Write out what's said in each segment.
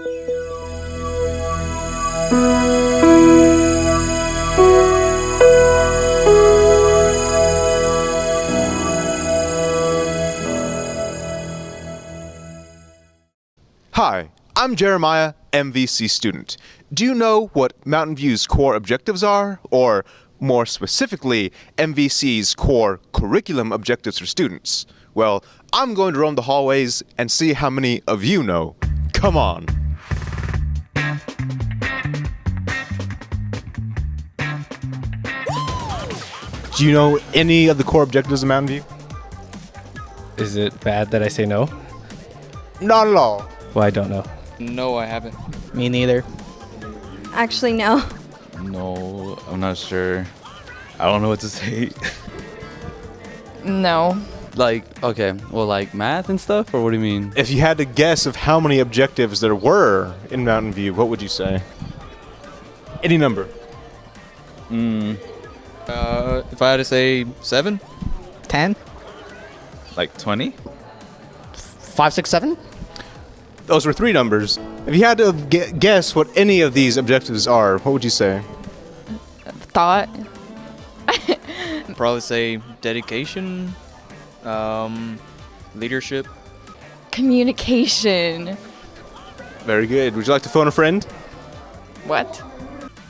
Hi, I'm Jeremiah, MVC Student. Do you know what Mountain View's core objectives are? Or, more specifically, MVC's core curriculum objectives for students? Well, I'm going to roam the hallways and see how many of you know. Come on. Do you know any of the core objectives of Mountain View? Is it bad that I say no? Not at all. Well, I don't know. No, I haven't. Me neither. Actually, no. No, I'm not sure. I don't know what to say. No. Like, okay, well, like math and stuff, or what do you mean? If you had to guess of how many objectives there were in Mountain View, what would you say? Any number. If I had to say 7? 10? Like 20? 5, 6, 7? Those were 3 numbers. If you had to guess what any of these objectives are, what would you say? Thought. Probably say dedication, leadership. Communication. Very good. Would you like to phone a friend? What?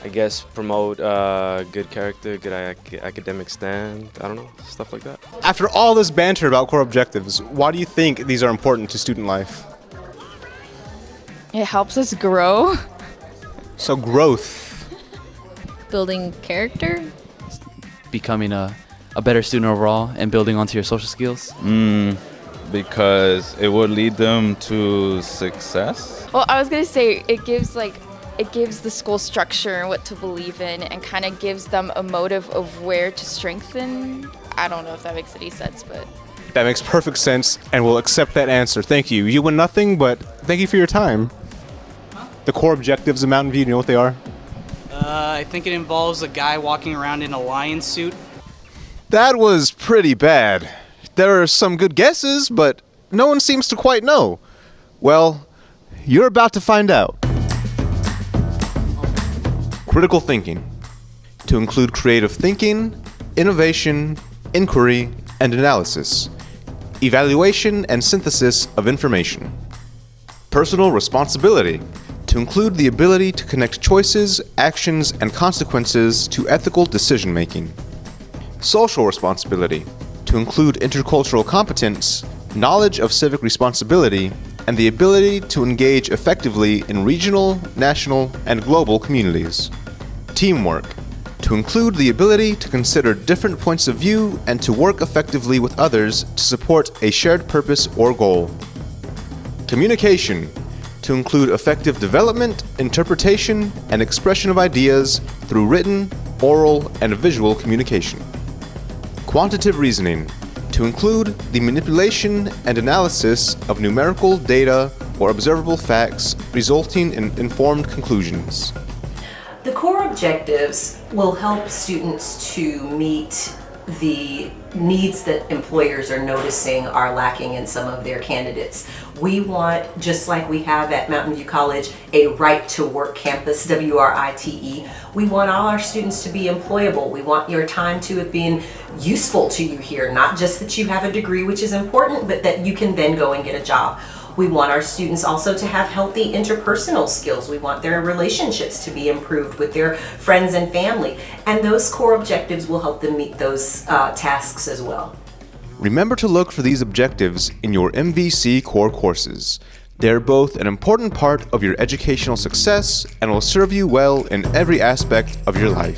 I guess promote good character, good academic stand. I don't know, stuff like that. After all this banter about core objectives, why do you think these are important to student life? It helps us grow. So growth. Building character? Becoming a better student overall and building onto your social skills. Because it would lead them to success. Well, I was gonna say it gives the school structure and what to believe in, and kind of gives them a motive of where to strengthen. I don't know if that makes any sense, but That makes perfect sense, and we'll accept that answer. Thank you. You win nothing, but thank you for your time. The core objectives of Mountain View, do you know what they are? I think it involves a guy walking around in a lion suit. That was pretty bad. There are some good guesses, but no one seems to quite know. Well, you're about to find out. Critical thinking. To include creative thinking, innovation, inquiry, and analysis. Evaluation and synthesis of information. Personal responsibility. To include the ability to connect choices, actions, and consequences to ethical decision-making. Social responsibility. To include intercultural competence, knowledge of civic responsibility, and the ability to engage effectively in regional, national, and global communities. Teamwork. To include the ability to consider different points of view and to work effectively with others to support a shared purpose or goal. Communication. To include effective development, interpretation, and expression of ideas through written, oral, and visual communication. Quantitative reasoning. To include the manipulation and analysis of numerical data or observable facts resulting in informed conclusions. The core objectives will help students to meet the needs that employers are noticing are lacking in some of their candidates. We want, just like we have at Mountain View College, a right to work campus, WRITE. We want all our students to be employable. We want your time to have been useful to you here, not just that you have a degree, which is important, but that you can then go and get a job. We want our students also to have healthy interpersonal skills. We want their relationships to be improved with their friends and family. And those core objectives will help them meet those tasks as well. Remember to look for these objectives in your MVC core courses. They're both an important part of your educational success and will serve you well in every aspect of your life.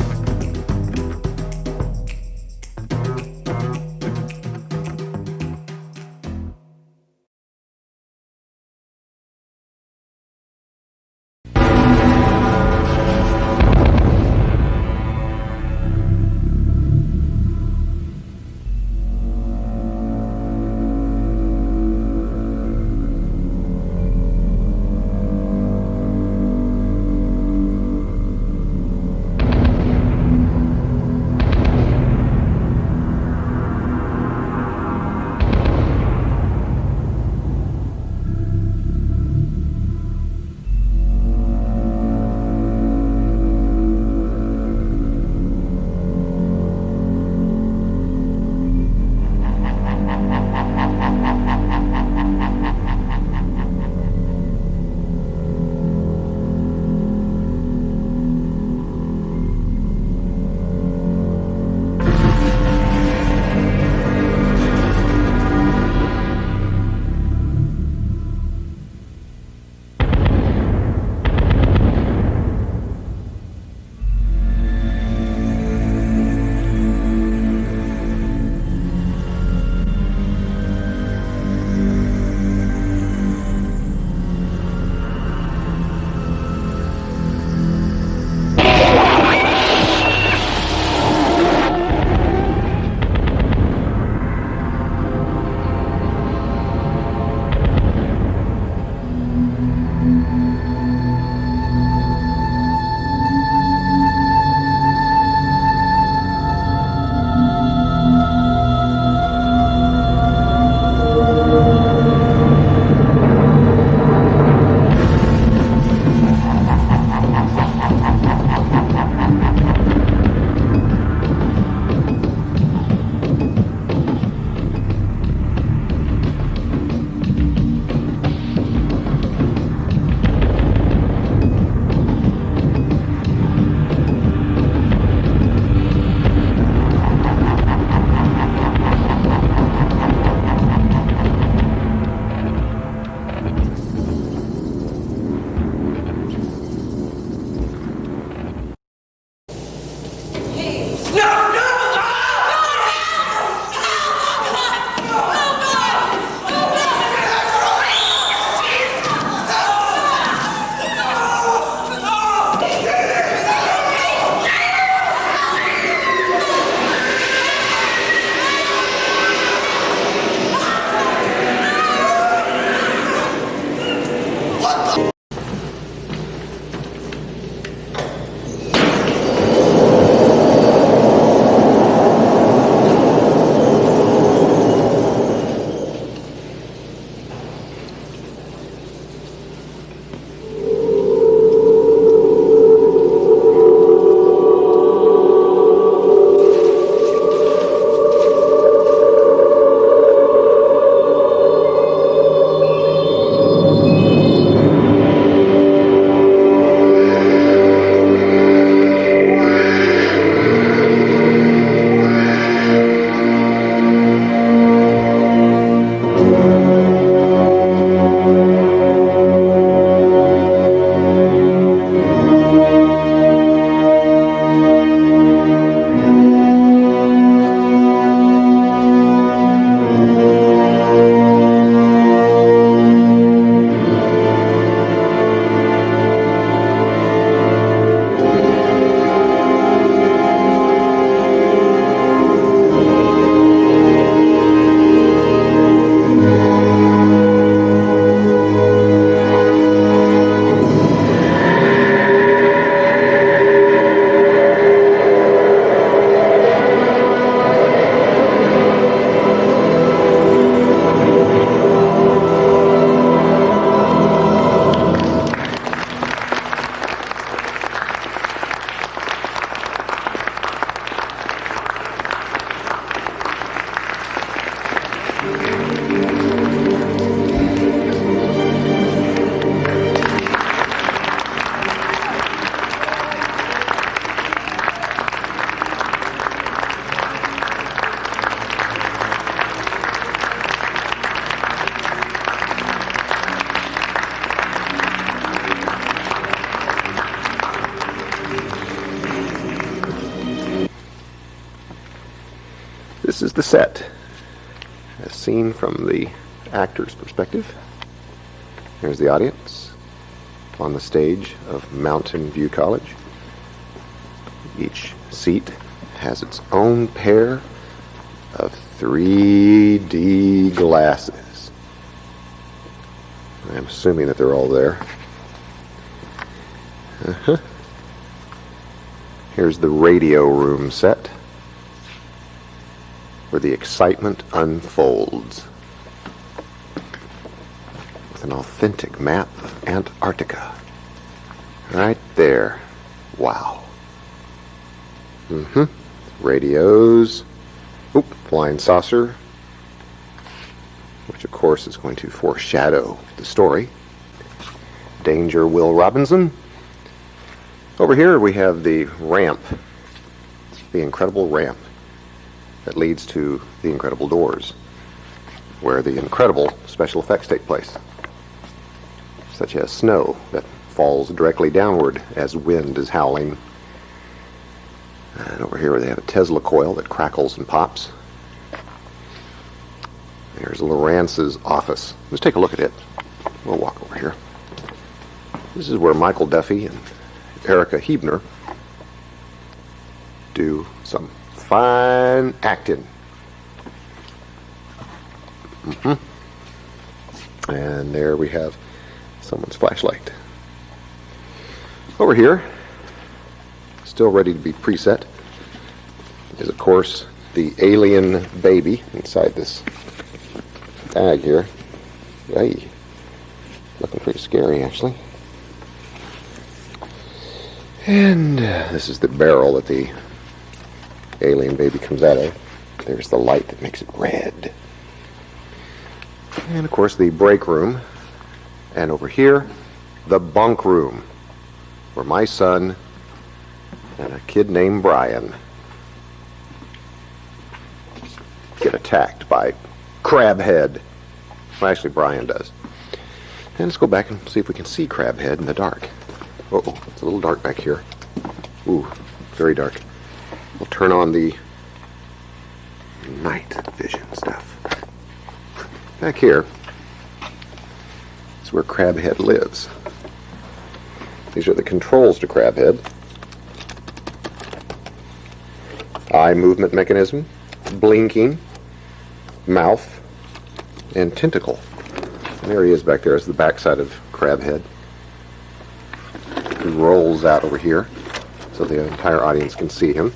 This is the set, as seen from the actor's perspective. Here's the audience on the stage of Mountain View College. Each seat has its own pair of 3D glasses. I'm assuming that they're all there. Here's the radio room set, where the excitement unfolds, with an authentic map of Antarctica. Right there. Wow. Radios. Oop, flying saucer, which of course is going to foreshadow the story. Danger, Will Robinson. Over here we have the ramp, the incredible ramp that leads to the incredible doors, where the incredible special effects take place, such as snow that falls directly downward as wind is howling. And over here they have a Tesla coil that crackles and pops. There's Lawrence's office. Let's take a look at it. We'll walk over here. This is where Michael Duffy and Erica Hebner do some fine acting. And there we have someone's flashlight. Over here, still ready to be preset, is of course the alien baby inside this bag here. Hey, looking pretty scary actually. And this is the barrel that the alien baby comes out of. There's the light that makes it red. And of course the break room. And over here, the bunk room, where my son and a kid named Brian get attacked by Crabhead. Well, actually Brian does. And let's go back and see if we can see Crabhead in the dark. Uh-oh, it's a little dark back here. Ooh, very dark. We'll turn on the night vision stuff. Back here is where Crabhead lives. These are the controls to Crabhead. Eye movement mechanism, blinking, mouth, and tentacle. And there he is back there. Is the backside of Crabhead. He rolls out over here so the entire audience can see him.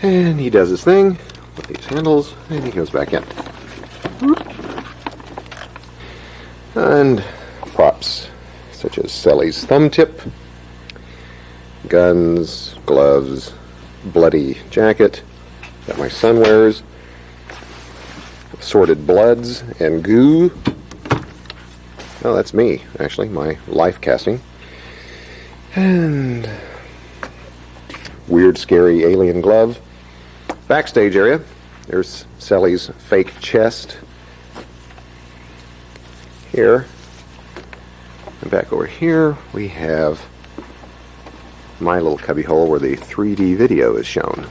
And he does his thing with these handles, and he goes back in. And props such as Sally's thumb tip, guns, gloves, bloody jacket that my son wears, assorted bloods and goo. Oh, that's me, actually, my life casting. And weird, scary alien glove. Backstage area, there's Sally's fake chest. Here. And back over here, we have my little cubbyhole where the 3D video is shown.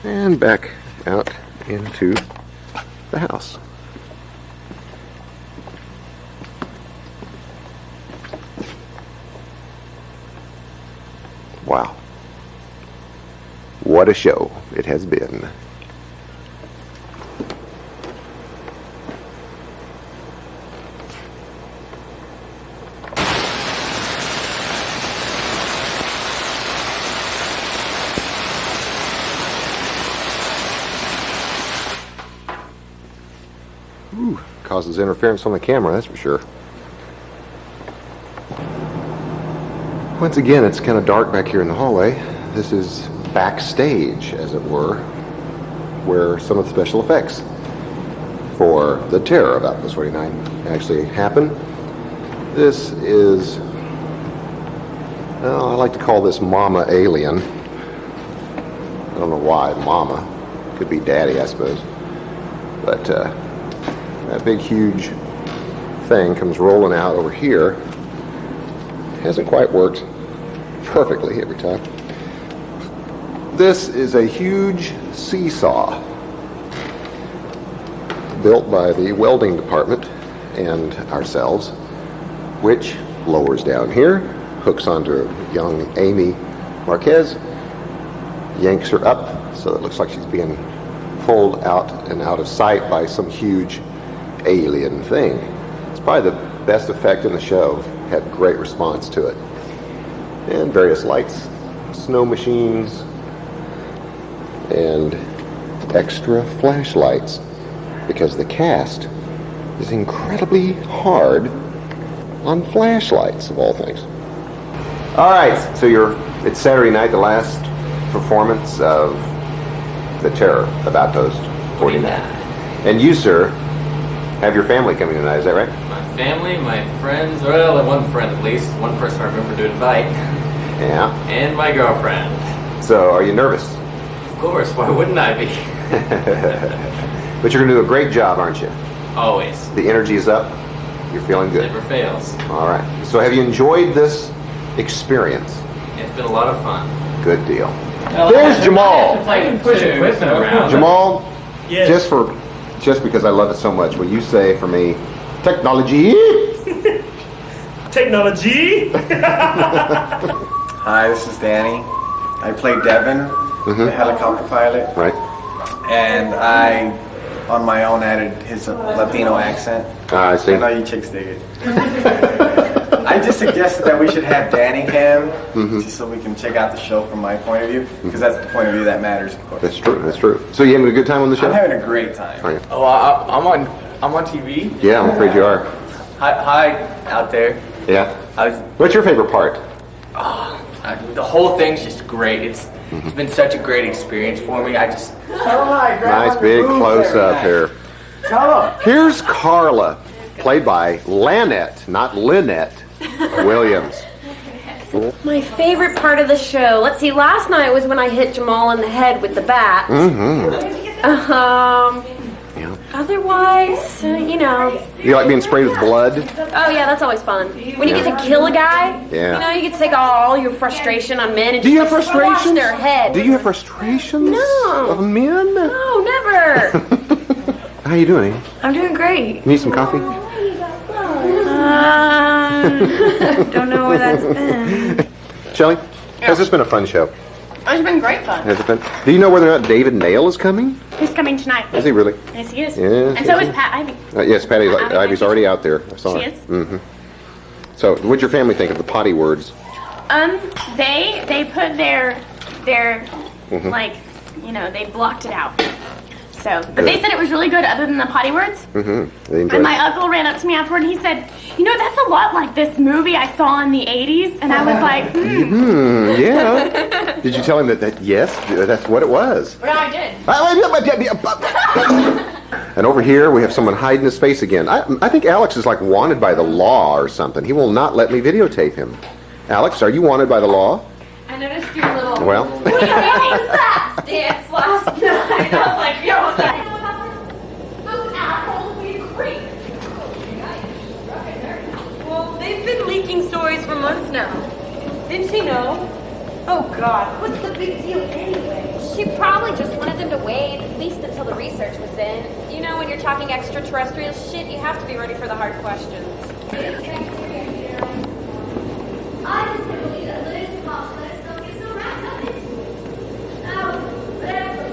And back out into the house. Wow. What a show it has been. Ooh, causes interference on the camera, that's for sure. Once again, it's kind of dark back here in the hallway. This is backstage, as it were, where some of the special effects for the terror of Outpost 49 actually happen. This is, well, I like to call this Mama Alien. I don't know why Mama. Could be Daddy, I suppose. But that big, huge thing comes rolling out over here. Hasn't quite worked perfectly every time. This is a huge seesaw built by the welding department and ourselves, which lowers down here, hooks onto young Amy Marquez, yanks her up so it looks like she's being pulled out and out of sight by some huge alien thing. It's probably the best effect in the show. Had great response to it. And various lights, snow machines, and extra flashlights, because the cast is incredibly hard on flashlights, of all things. All right, so it's Saturday night, the last performance of The Terror of Outpost 49. And you, sir, have your family coming tonight, is that right? My family, my friends, well, one friend at least, one person I remember to invite. Yeah. And my girlfriend. So, are you nervous? Of course, why wouldn't I be? But you're going to do a great job, aren't you? Always. The energy is up. You're feeling good. Never fails. All right. So, have you enjoyed this experience? It's been a lot of fun. Good deal. There's Jamal. Push equipment around. Jamal, Yes. just because I love it so much, will you say for me, technology? Technology. Hi, this is Danny. I play Devin, the helicopter pilot. Right. And I, on my own, added his Latino accent. I see. I know you chicks dig it. I just suggested that we should have Danny cam, just so we can check out the show from my point of view, because that's the point of view that matters, of course. That's true. That's true. So you having a good time on the show? I'm having a great time. Are you? Oh, I'm on TV. Yeah, I'm afraid you are. Hi out there. Yeah. What's your favorite part? The whole thing's just great. It's been such a great experience for me. Nice big close up here. Here's Carla, played by Lanette, not Lynette Williams. My favorite part of the show. Let's see, last night was when I hit Jamal in the head with the bat. Otherwise, you know. You like being sprayed with blood? Oh yeah, that's always fun. When you get to kill a guy, Yeah. you know, you get to take all your frustration on men and Do you just have squash frustrations? their head. Do you have frustrations No. of men? No, never. How you doing? I'm doing great. You need some coffee? Don't know where that's been. Shelley, has this been a fun show? It's been great fun. Has it been? Do you know whether or not David Nail is coming? He's coming tonight. Is he really? Yes, he is. Yes, And so yes, is Pat Ivy. Yes, Patty Ivy's already out there. I saw She it. is? So, what'd your family think of the potty words? They put their Mhm. like, you know, they blocked it out. So, but Good. they said it was really good other than the potty words. They enjoyed And it. my uncle ran up to me afterward and he said, you know, that's a lot like this movie I saw in the 80s. And I was like, Yeah. Did you tell him that yes, that's what it was? Well, I did. And over here, we have someone hiding his face again. I think Alex is like wanted by the law or something. He will not let me videotape him. Alex, are you wanted by the law? I noticed your little Well. what do you mean is that dance last night. I was like, yo, what the those assholes, we agree. Well, they've been leaking stories for months now. Didn't she know? Oh God, what's the big deal anyway? She probably just wanted them to wait, at least until the research was in. You know, when you're talking extraterrestrial shit, you have to be ready for the hard questions. I just can't believe that Liz Pops let us go get so wrapped up into it. Oh, whatever.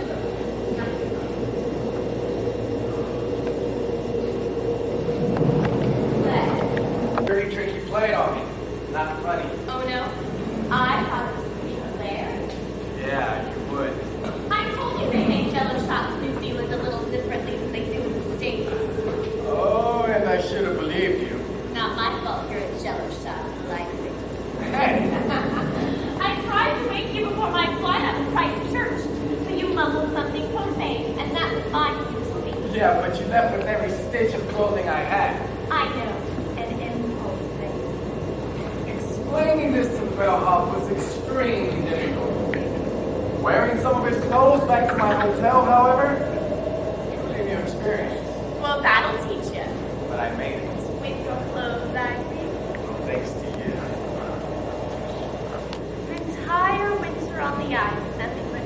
Dirty trick you played on me. Not funny. Oh no, I thought it was pretty hilarious. Yeah, you would. I told you they make jello shots in New Zealand a little differently than they do in the States. Oh, and I should have believed you. Not my fault you're a jello shot, like me. Hey. I tried to wake you before my flight out of Christchurch, but you mumbled something profane, and that was my utility. Yeah, but you left with every stitch of clothing I had. I know, an impulse thing. Explaining this to Bellhop was extremely difficult. Wearing some of his clothes back to my hotel, however, it was a new experience. Well, that'll teach you. But I made it. With your clothes, I see. Thanks to you. An entire winter on the ice, nothing but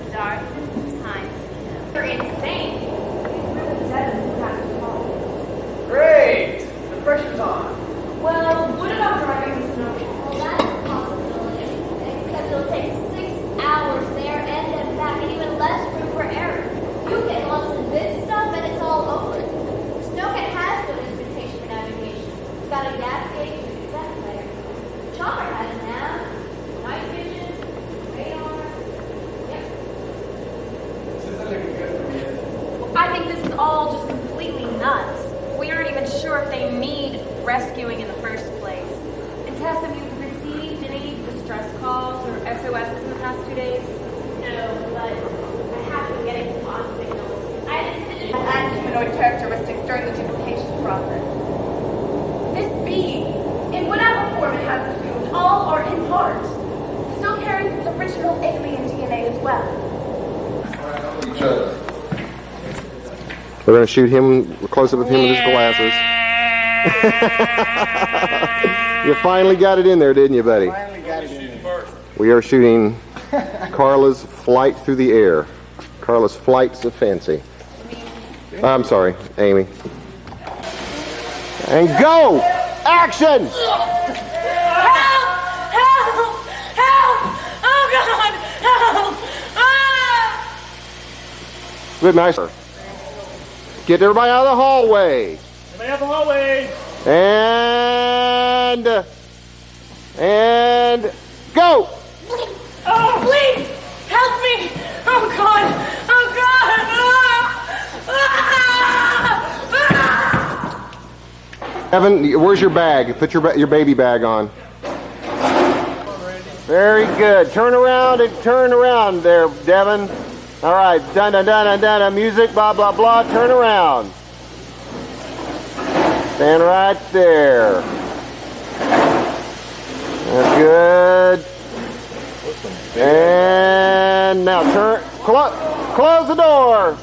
SOSs in the past 2 days? No, but I have been getting some odd signals. I had to finish And humanoid characteristics during the duplication process. This being, in whatever form it has assumed, all or in part, still carries its original alien DNA as well. We're going to shoot him, a close-up of him with his glasses. You finally got it in there, didn't you, buddy? Finally got it in there. We are shooting Carla's flight through the air. Carla's flights of fancy. I'm sorry, Amy. And go! Action! Help! Help! Help! Oh God! Help! Ah! Good, nice. Get everybody out of the hallway. Everybody out the hallway. And go! Oh, please! Help me! Oh God! Oh God! Ah! Ah! Evan, where's your bag? Put your baby bag on. Very good. Turn around there, Devin. All right. Dun dun dun dun dun. Music. Blah blah blah. Turn around. Stand right there. That's good. And now close the door.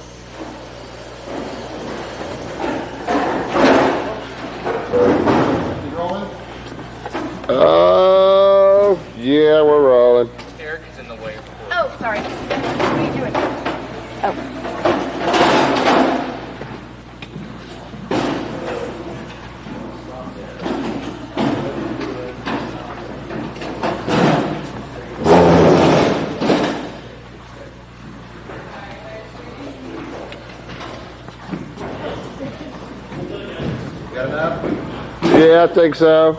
Oh, yeah, we're rolling. Eric is in the way. Oh, sorry. What are you doing? Oh. Got enough? Yeah, I think so.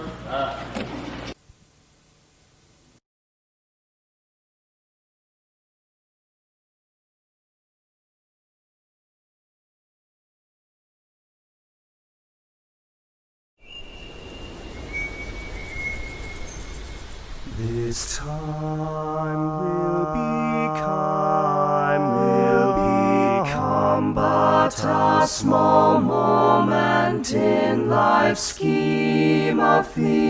This time will become but a small moment in life's scheme of things.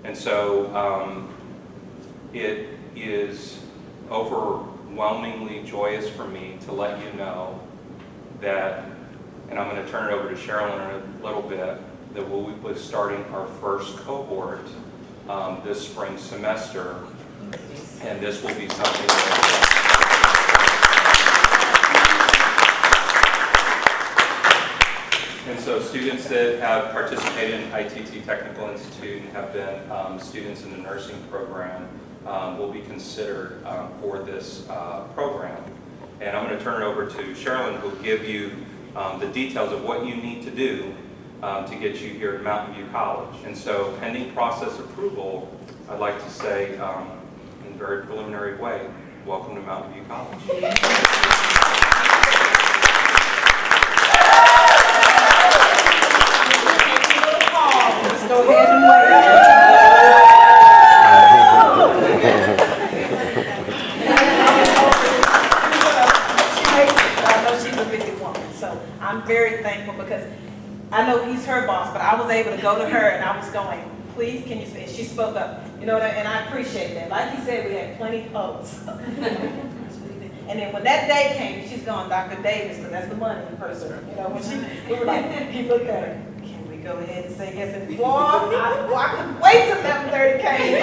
And so it is overwhelmingly joyous for me to let you know that, and I'm going to turn it over to Sherilyn in a little bit, that we'll be starting our first cohort this spring semester, and this will be something that and so students that have participated in ITT Technical Institute and have been students in the nursing program will be considered for this program. And I'm going to turn it over to Sherilyn, who will give you the details of what you need to do to get you here at Mountain View College. And so pending process approval, I'd like to say in a very preliminary way, welcome to Mountain View College. Let's go ahead and wait. I know she's a busy woman, so I'm very thankful because I know he's her boss, but I was able to go to her and I was going, please, can you speak? She spoke up, you know, and I appreciate that. Like you said, we had plenty of votes. And then when that day came, she's going, Dr. Davis, because that's the money person. You know, when we were like, he looked at her, can we go ahead and say yes? And boy, I couldn't wait till 11:30 came.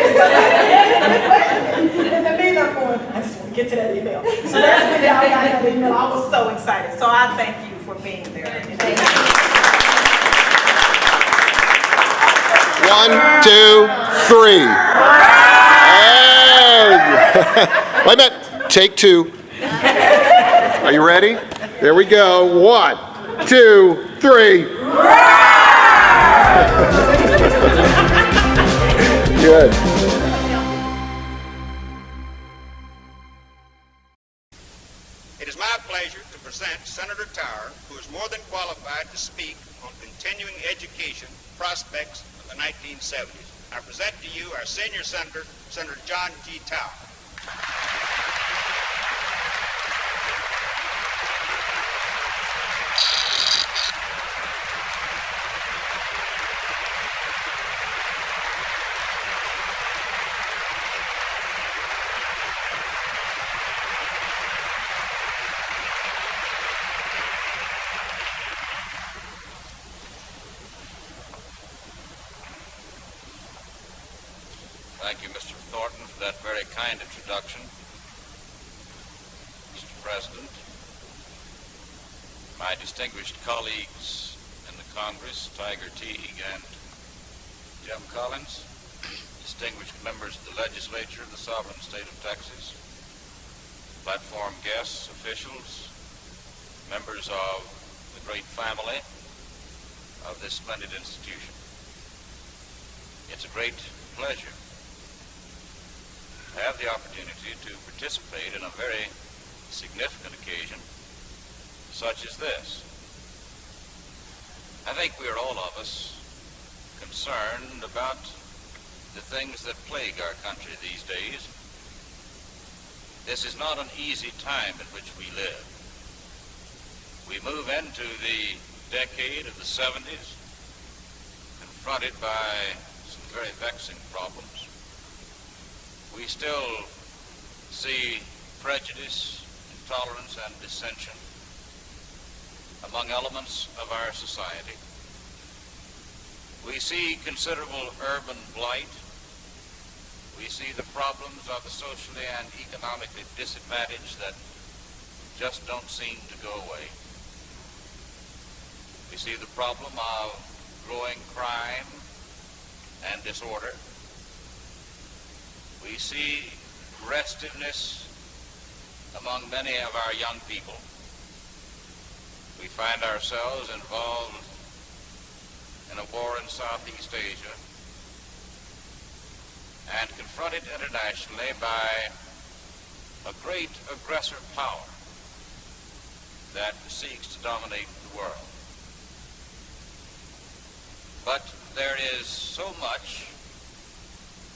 And the meeting I'm going, I just want to get to that email. So that's when y'all got that email. I was so excited. So I thank you for being there. Thank you. 1, 2, 3. Wait a minute. Take 2. Are you ready? There we go. 1, 2, 3. Good. It is my pleasure to present Senator Tower, who is more than qualified to speak on continuing education prospects of the 1970s. I present to you our senior senator, Senator John G. Tower. Thank you, Mr. Thornton, for that very kind introduction. Mr. President, my distinguished colleagues in the Congress, Tiger Teague and Jim Collins, distinguished members of the legislature of the sovereign state of Texas, platform guests, officials, members of the great family of this splendid institution. It's a great pleasure to have the opportunity to participate in a very significant occasion such as this. I think we are all of us concerned about the things that plague our country these days. This is not an easy time in which we live. We move into the decade of the 70s, confronted by some very vexing problems. We still see prejudice, intolerance, and dissension among elements of our society. We see considerable urban blight. We see the problems of the socially and economically disadvantaged that just don't seem to go away. We see the problem of growing crime and disorder. We see restiveness among many of our young people. We find ourselves involved in a war in Southeast Asia and confronted internationally by a great aggressor power that seeks to dominate the world. But there is so much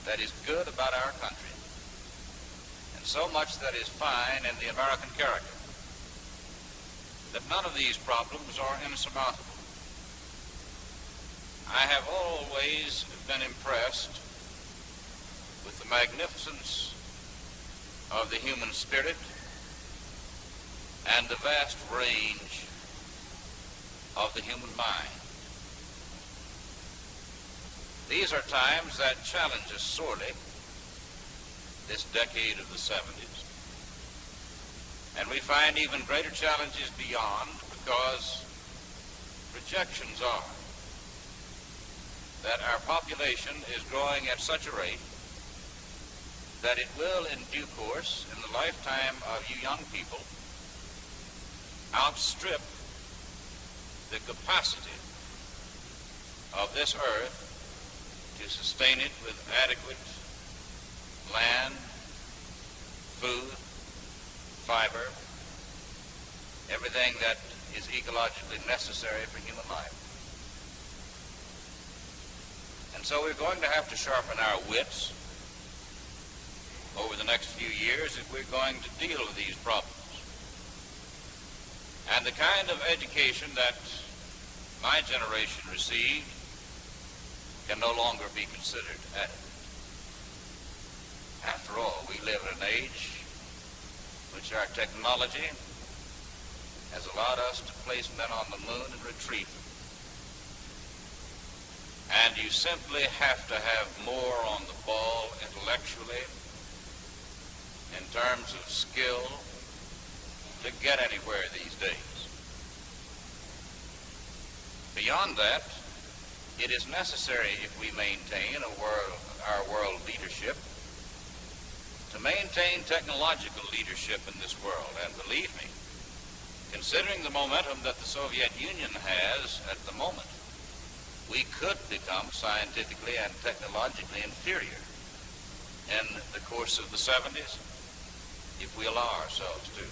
that is good about our country, and so much that is fine in the American character, that none of these problems are insurmountable. I have always been impressed with the magnificence of the human spirit and the vast range of the human mind. These are times that challenge us sorely, this decade of the 70s. And we find even greater challenges beyond, because projections are that our population is growing at such a rate that it will, in due course, in the lifetime of you young people, outstrip the capacity of this earth to sustain it with adequate land, food, fiber, everything that is ecologically necessary for human life. And so we're going to have to sharpen our wits over the next few years if we're going to deal with these problems. And the kind of education that my generation received can no longer be considered adequate. After all, we live in an age which our technology has allowed us to place men on the moon and retrieve them. And you simply have to have more on the ball intellectually, in terms of skill, to get anywhere these days. Beyond that, it is necessary, if we maintain our world leadership, to maintain technological leadership in this world. And believe me, considering the momentum that the Soviet Union has at the moment, we could become scientifically and technologically inferior in the course of the 70s if we allow ourselves to.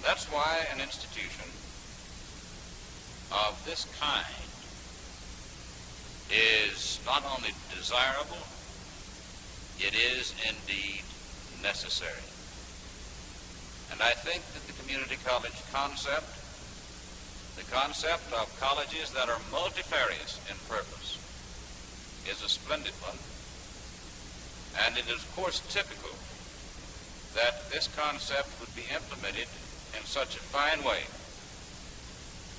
That's why an institution of this kind is not only desirable, it is indeed necessary. And I think that the community college concept, the concept of colleges that are multifarious in purpose, is a splendid one. And it is, of course, typical that this concept would be implemented in such a fine way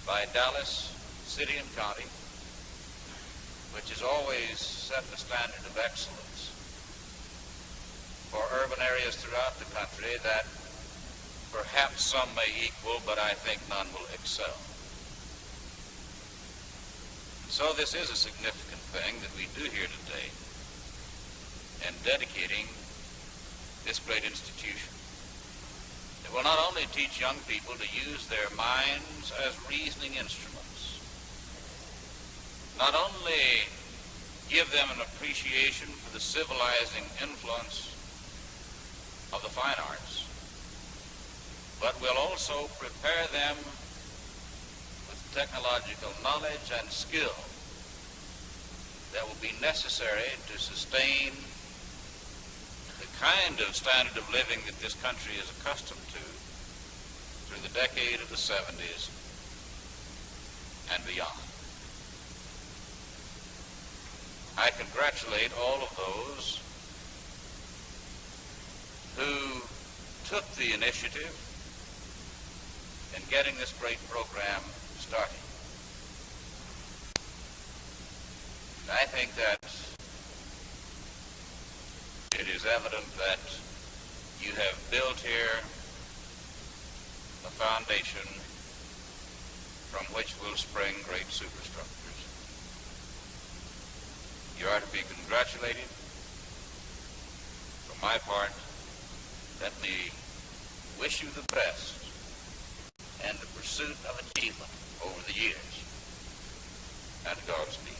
by Dallas City and County, which has always set the standard of excellence for urban areas throughout the country that perhaps some may equal, but I think none will excel. So this is a significant thing that we do here today in dedicating this great institution. It will not only teach young people to use their minds as reasoning instruments, not only give them an appreciation for the civilizing influence of the fine arts, but will also prepare them with technological knowledge and skill that will be necessary to sustain the kind of standard of living that this country is accustomed to through the decade of the 70s and beyond. I congratulate all of those who took the initiative in getting this great program started. And I think that it is evident that you have built here a foundation from which will spring great superstructures. You are to be congratulated. For my part, let me wish you the best in the pursuit of achievement over the years. And Godspeed.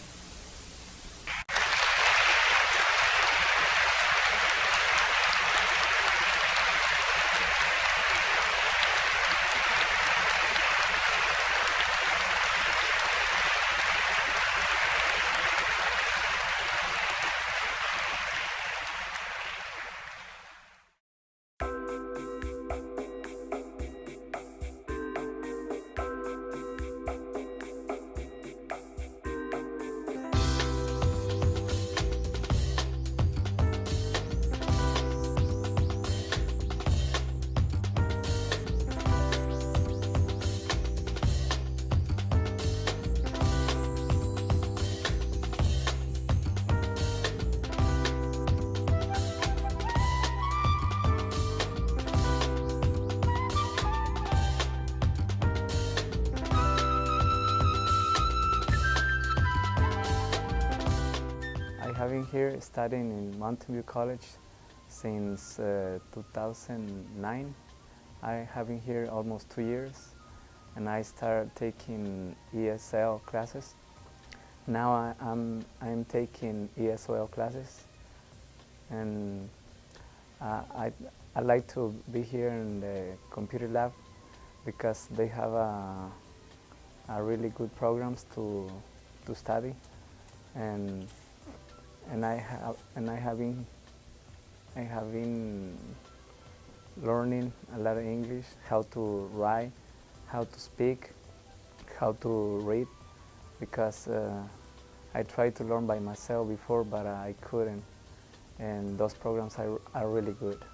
I've been here studying in Mountain View College since 2009. I have been here almost 2 years, and I started taking ESL classes. Now I'm taking ESOL classes, and I like to be here in the computer lab because they have a really good programs to study, and I have been learning a lot of English, how to write, how to speak, how to read, because I tried to learn by myself before, but I couldn't, and those programs are really good.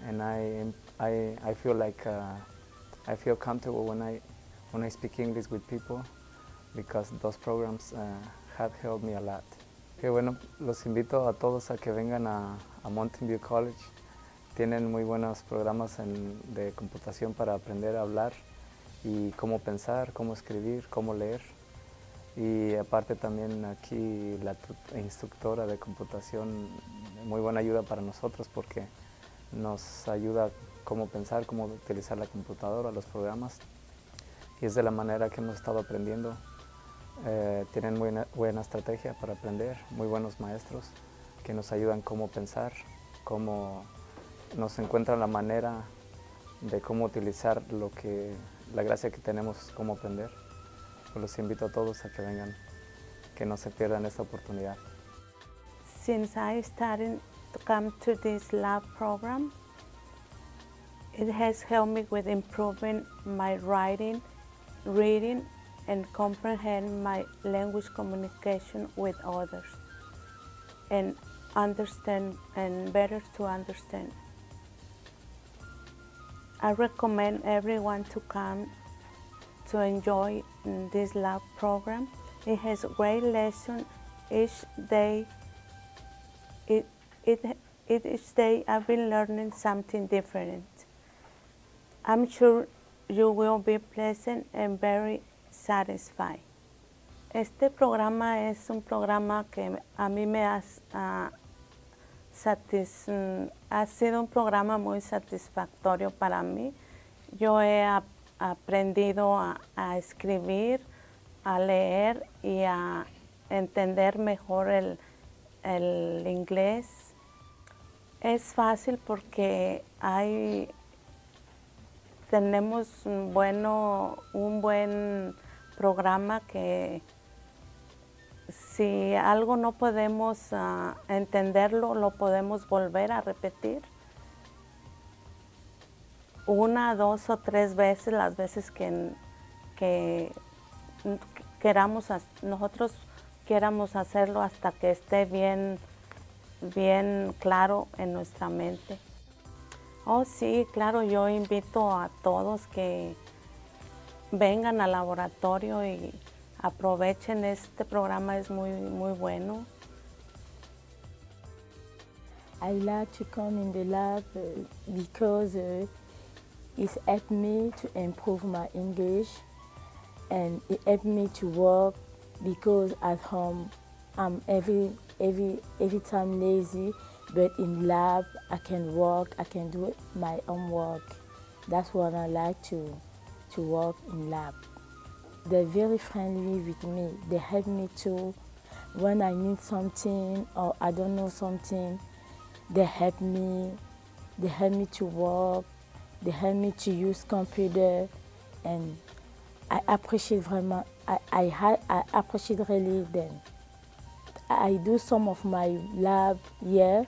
and I feel like I feel comfortable when I speak English with people because those programs have helped me a lot. Que bueno, los invito a todos a que vengan a Mountain View College. Tienen muy buenos programas de computación para aprender a hablar y cómo pensar, cómo escribir, cómo leer. Y aparte también aquí la instructora de computación, muy buena ayuda para nosotros porque nos ayuda cómo pensar, cómo utilizar la computadora, los programas. Y es de la manera que hemos estado aprendiendo. Tienen muy buena estrategia para aprender, muy buenos maestros que nos ayudan cómo pensar, cómo nos encuentran la manera de cómo utilizar la gracia que tenemos, cómo aprender. Pues los invito a todos a que vengan, que no se pierdan esta oportunidad. Since I started to come to this lab program, it has helped me with improving my writing, reading, and comprehend my language communication with others, and understand and better to understand. I recommend everyone to come to enjoy this lab program. It has great lessons each day. Each day I've been learning something different. I'm sure you will be pleasant and very satisfied. Este programa es un programa que a mí me ha sido un programa muy satisfactorio para mí. Yo he aprendido a escribir, a leer y a entender mejor el inglés. Es fácil porque tenemos un buen programa que si algo no podemos entenderlo, lo podemos volver a repetir 1, 2 o 3 veces, las veces que nosotros queramos hacerlo hasta que esté bien claro en nuestra mente. Oh sí, claro, yo invito a todos que vengan al laboratorio y aprovechen, este programa es muy bueno. I like to come in the lab because it's helped me to improve my English, and it helped me to work because at home I'm every time lazy, but in lab I can work, I can do my own work. That's what I like to work in lab. They're very friendly with me. They help me too. When I need something or I don't know something, they help me. They help me to work. They help me to use computer, and I appreciate vraiment. I appreciate really them. I do some of my lab here,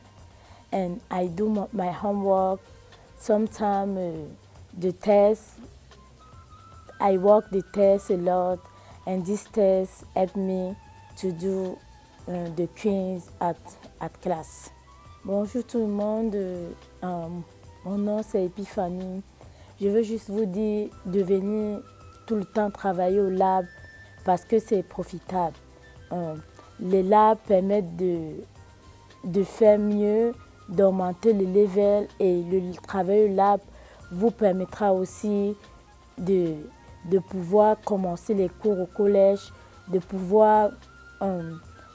and I do my homework. Sometimes the test. I work the test a lot, and this test helped me to do the quiz at class. Bonjour tout le monde, mon nom c'est Epiphanie. Je veux juste vous dire de venir tout le temps travailler au lab parce que c'est profitable. Les labs permettent de faire mieux, d'augmenter le level, et le travail au lab vous permettra aussi de pouvoir commencer les cours au collège, de pouvoir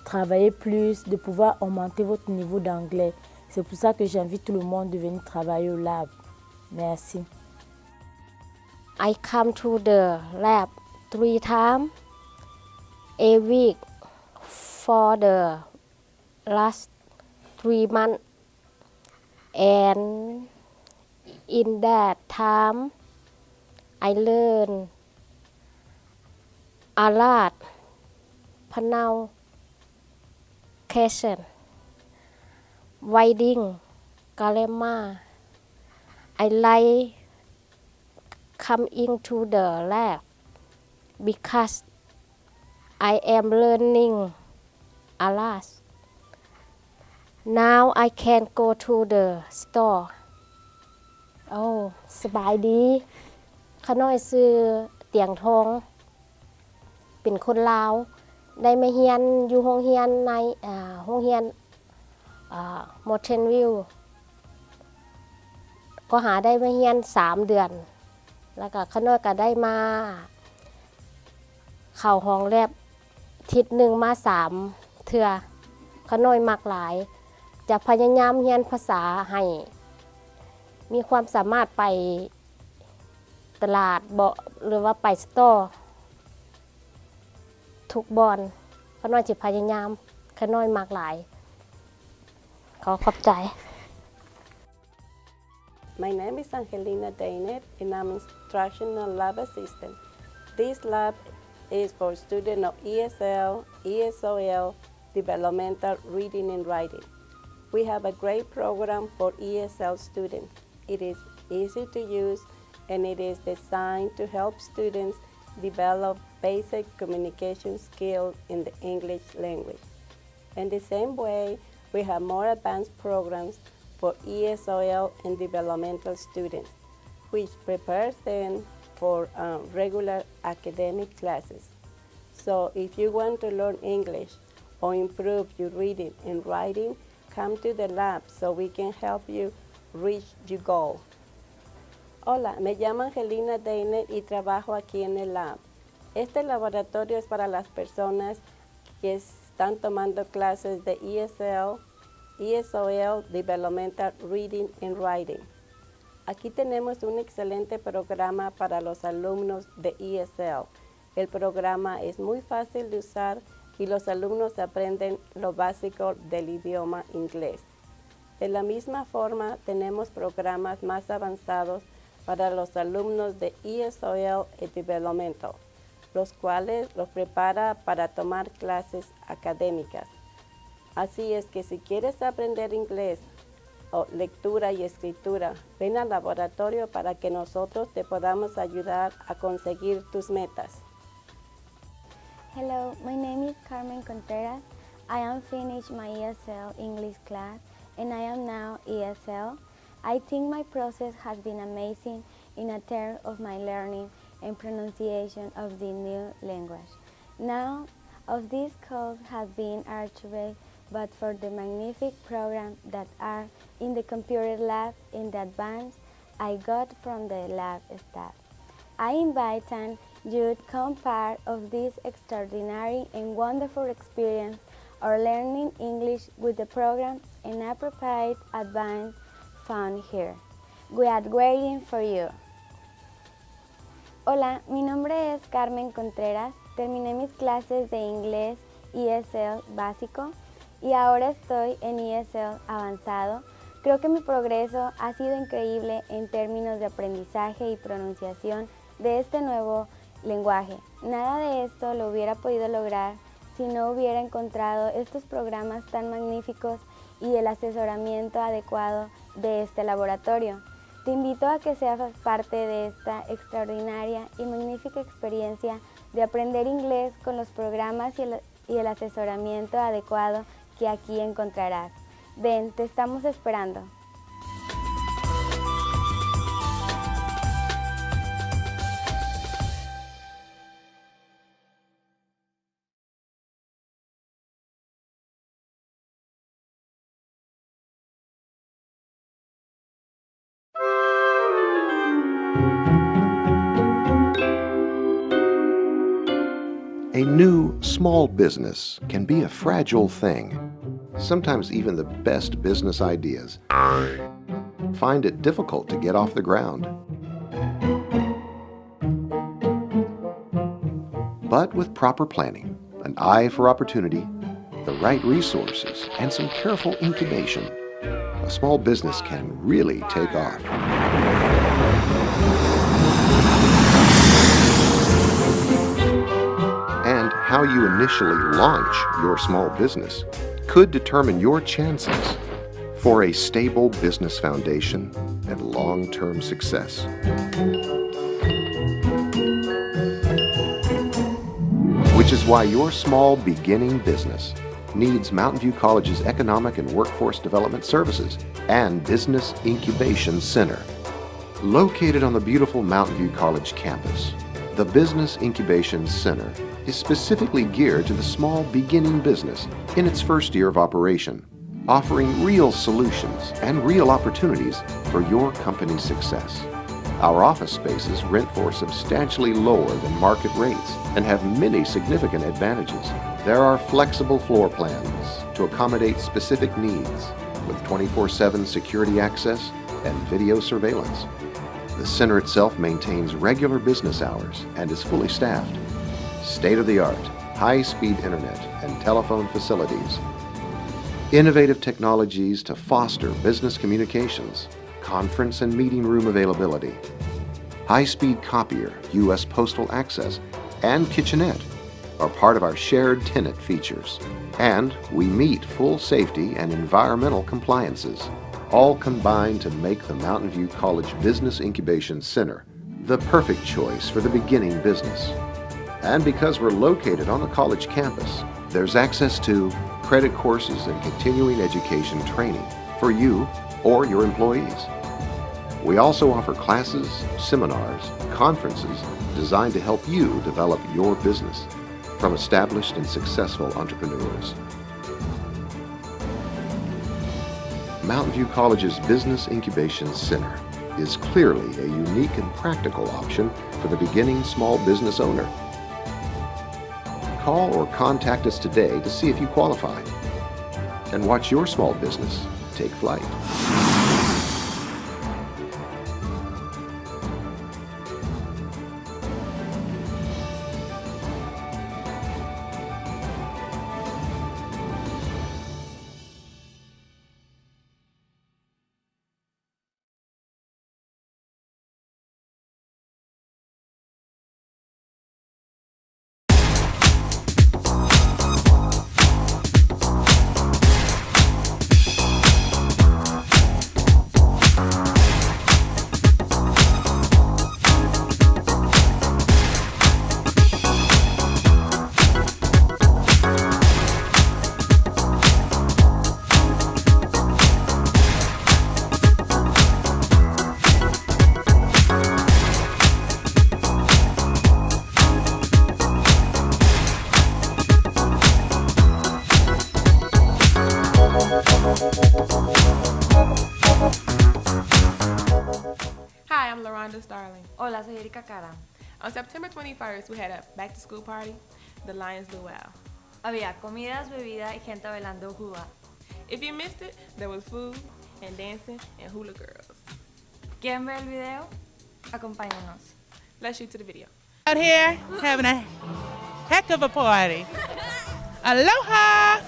travailler plus, de pouvoir augmenter votre niveau d'anglais. C'est pour ça que j'invite tout le monde de venir travailler au lab. Merci. I come to the lab 3 times a week for the last 3 months, and in that time I learn a lot pronunciation, writing, grammar. I like coming to the lab because I am learning a lot. Now I can go to the store โอ้สบายดีข้าน้อยซื้อเตียงทองเป็นคนลาวได้มาเรียนอยู่โรงเรียนในโรงเรียนโมเทนวิวก็หาได้มาเรียน3 เดือนแล้วก็ข้าน้อยก็ได้มาเข้าห้องแลบทิศหนึ่งมา3 เทื่อข้าน้อยมักหลายจะพยายามเรียนภาษาให้มีความสามารถไปตลาดหรือว่าไปสโตร์ทุกบอนข้าน้อยจะพยายามข้าน้อยมักหลายขอบใจ My name is Angelina DeLeon and I'm instructional lab assistant. This lab is for students of ESL, ESOL, developmental reading and writing. We have a great program for ESL students. It is easy to use and it is designed to help students develop basic communication skills in the English language. In the same way, we have more advanced programs for ESOL and developmental students, which prepares them for regular academic classes. So if you want to learn English or improve your reading and writing, come to the lab so we can help you reach your goal. Hola, me llamo Angelina DeLeon y trabajo aquí en el lab. Este laboratorio es para las personas que están tomando clases de ESL, ESOL, Developmental Reading and Writing. Aquí tenemos un excelente programa para los alumnos de ESL. El programa es muy fácil de usar y los alumnos aprenden lo básico del idioma inglés. De la misma forma, tenemos programas más avanzados para los alumnos de ESOL y Developmental, los cuales los prepara para tomar clases académicas. Así es que si quieres aprender inglés o lectura y escritura, ven al laboratorio para que nosotros te podamos ayudar a conseguir tus metas. Hello, my name is Carmen Contreras. I am finished my ESL English class and I am now ESL. I think my process has been amazing in terms of my learning and pronunciation of the new language. None of these calls have been archived, but for the magnificent programs that are in the computer lab and the advance I got from the lab staff. I invite you to become part of this extraordinary and wonderful experience of learning English with the programs and appropriate advance found here. We are waiting for you. Hola, mi nombre es Carmen Contreras. Terminé mis clases de inglés ESL básico y ahora estoy en ESL avanzado. Creo que mi progreso ha sido increíble en términos de aprendizaje y pronunciación de este nuevo lenguaje. Nada de esto lo hubiera podido lograr si no hubiera encontrado estos programas tan magníficos y el asesoramiento adecuado de este laboratorio. Te invito a que seas parte de esta extraordinaria y magnífica experiencia de aprender inglés con los programas y el asesoramiento adecuado que aquí encontrarás. Ven, te estamos esperando. A new small business can be a fragile thing. Sometimes even the best business ideas find it difficult to get off the ground. But with proper planning, an eye for opportunity, the right resources, and some careful incubation, a small business can really take off. And how you initially launch your small business could determine your chances for a stable business foundation and long-term success. Which is why your small beginning business needs Mountain View College's Economic and Workforce Development Services and Business Incubation Center. Located on the beautiful Mountain View College campus, the Business Incubation Center is specifically geared to the small beginning business in its first year of operation, offering real solutions and real opportunities for your company's success. Our office spaces rent for substantially lower than market rates and have many significant advantages. There are flexible floor plans to accommodate specific needs with 24/7 security access and video surveillance. The center itself maintains regular business hours and is fully staffed. State-of-the-art, high-speed internet and telephone facilities. Innovative technologies to foster business communications, conference and meeting room availability. High-speed copier, U.S. postal access, and kitchenette are part of our shared tenant features. And we meet full safety and environmental compliances, all combined to make the Mountain View College Business Incubation Center the perfect choice for the beginning business. And because we're located on the college campus, there's access to credit courses and continuing education training for you or your employees. We also offer classes, seminars, conferences designed to help you develop your business from established and successful entrepreneurs. Mountain View College's Business Incubation Center is clearly a unique and practical option for the beginning small business owner. Call or contact us today to see if you qualify and watch your small business take flight. Hola, soy Erika Cara. On September 21st, we had a back-to-school party, the Lions Luau. Había comidas, bebida y gente bailando hula. If you missed it, there was food and dancing and hula girls. ¿Quieren ver el video? Acompáñenos. Let's shoot to the video. Out here having a heck of a party. Aloha!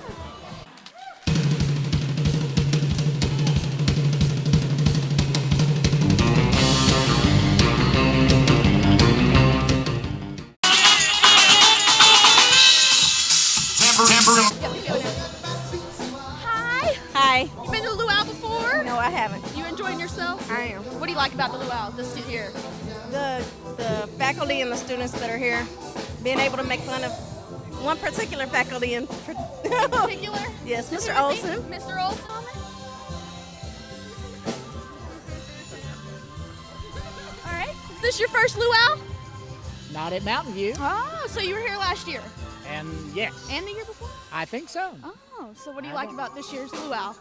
Hi. You been to the luau before? No, I haven't. You enjoying yourself? I am. What do you like about the luau, this here? The faculty and the students that are here, being able to make fun of one particular faculty in particular? Yes, Is Mr. there a Olson. thing? Mr. Olson on there? All right. Is this your first luau? Not at Mountain View. Oh, so you were here last year? And yes. And the year before? I think so. Oh, so what do you like about this year's luau?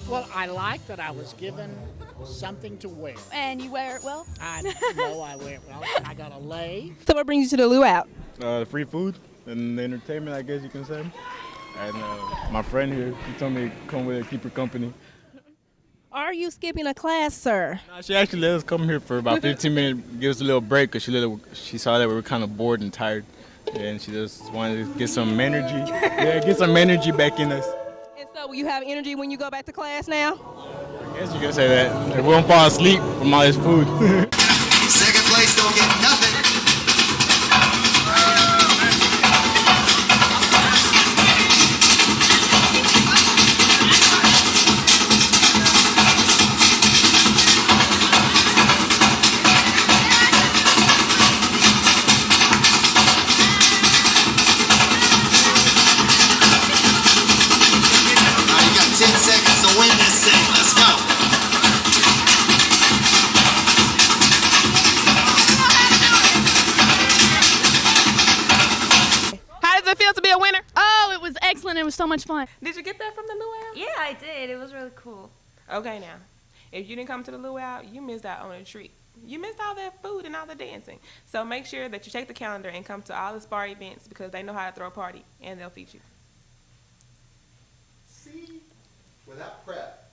Well, I like that I was given something to wear. And you wear it well? I know I wear it well. I got a lei. So what brings you to the luau? The free food and the entertainment, I guess you can say. And my friend here, he told me to come with her, keep her company. Are you skipping a class, sir? No, she actually let us come here for about 15 minutes, give us a little break, because she saw that we were kind of bored and tired. And she just wanted to get some energy. Yeah, get some energy back in us. And so will you have energy when you go back to class now? I guess you can say that. We won't fall asleep from all this food. Second place don't get nothing. All right, you got 10 seconds to win this thing. Let's go. so much fun. Did you get that from the luau? Yeah, I did. It was really cool. Okay, now, if you didn't come to the luau, you missed out on a treat. You missed all that food and all the dancing. So make sure that you check the calendar and come to all the SPAR events because they know how to throw a party and they'll feed you. See? Without prep.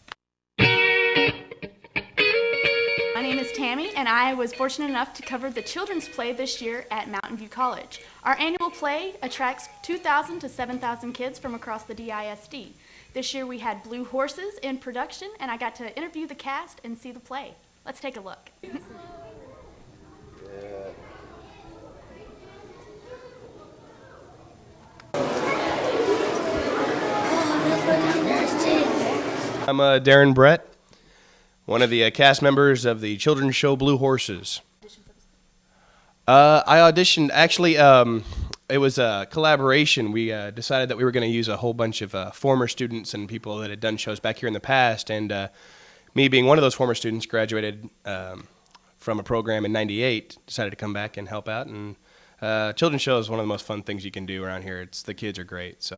My name is Tammy, and I was fortunate enough to cover the children's play this year at Mountain View College. Our annual play attracts 2,000 to 7,000 kids from across the DISD. This year we had Blue Horses in production, and I got to interview the cast and see the play. Let's take a look. I'm Darren Brett, one of the cast members of the children's show Blue Horses. I auditioned, actually, it was a collaboration. We decided that we were going to use a whole bunch of former students and people that had done shows back here in the past, and me being one of those former students, graduated from a program in '98, decided to come back and help out, and children's show is one of the most fun things you can do around here. The kids are great. So.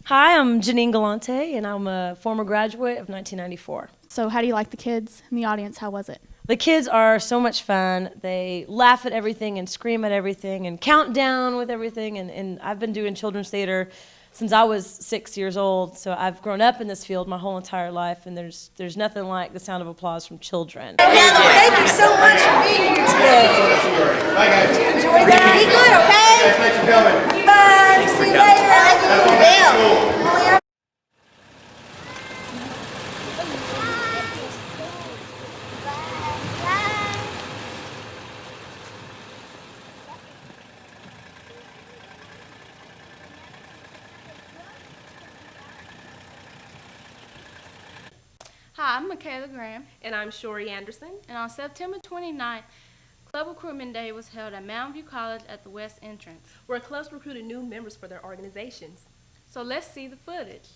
Hi, I'm Janine Galante, and I'm a former graduate of 1994. So how do you like the kids in the audience? How was it? The kids are so much fun. They laugh at everything and scream at everything and count down with everything. And I've been doing children's theater since I was 6 years old. So I've grown up in this field my whole entire life, and there's nothing like the sound of applause from children. Thank you so much for being here today. Bye, guys. Did you enjoy that? Be good, okay? Thanks for coming. Bye. See you later. Hi, I'm Michaela Graham. And I'm Shori Anderson. And on September 29th, Club Recruitment Day was held at Mountain View College at the West Entrance, where clubs recruited new members for their organizations. So let's see the footage.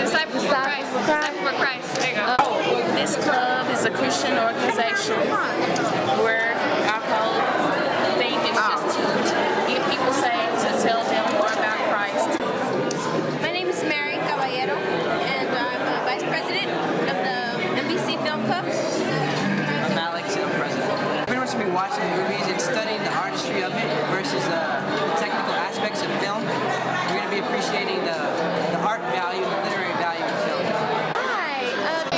Disciple for Christ. There you go. This club is a Christian organization where our whole thing is just to get people saved, to tell them more about Christ. My name is Mary Caballero, and I'm Vice President of the MVC Film Club. I'm Alex, and I'm President. Pretty much been watching movies and studying the artistry of it versus the technical aspects of film. We're going to be appreciating the art value, the literary value of film. Hi,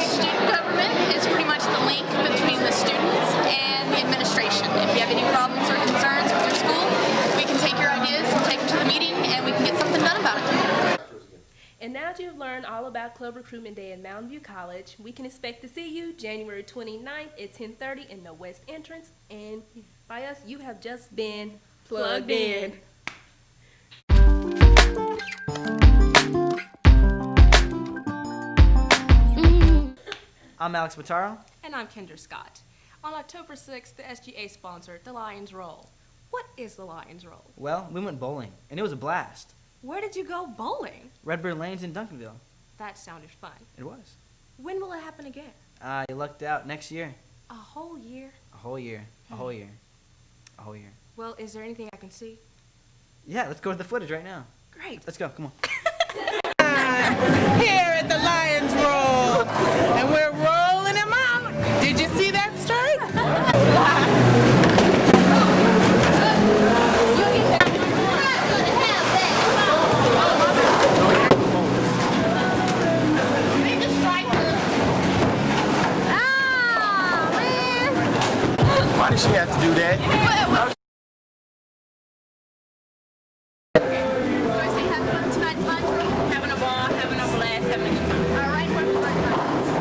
student government is pretty much the link between the students and the administration. If you have any problems or concerns with your school, we can take your ideas and take them to the meeting, and we can get something done about it. And now that you've learned all about Club Recruitment Day at Mountain View College, we can expect to see you January 29th at 10:30 in the West Entrance. And by us, you have just been plugged in. I'm Alex Mataro. And I'm Kendra Scott. On October 6th, the SGA sponsored the Lions Roll. What is the Lions Roll? Well, we went bowling, and it was a blast. Where did you go bowling? Redbird Lanes in Duncanville. That sounded fun. It was. When will it happen again? You lucked out next year. A whole year? A whole year. A whole year. A whole year. Well, is there anything I can see? Yeah, let's go to the footage right now. Great. Let's go, come on. Here at the Lions Roll, and we're rolling them out. Did you see that strike? Why did she have to do that? Having a ball, having a blast, having a good time. All right,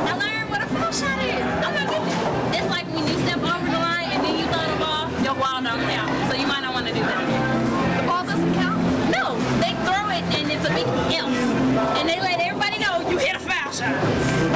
I learned what a foul shot is. Oh my goodness. It's like when you step over the line and then you throw the ball, your ball don't count. So you might not want to do that. The ball doesn't count? No, they throw it and it's a big F. And they let everybody know you hit a foul shot.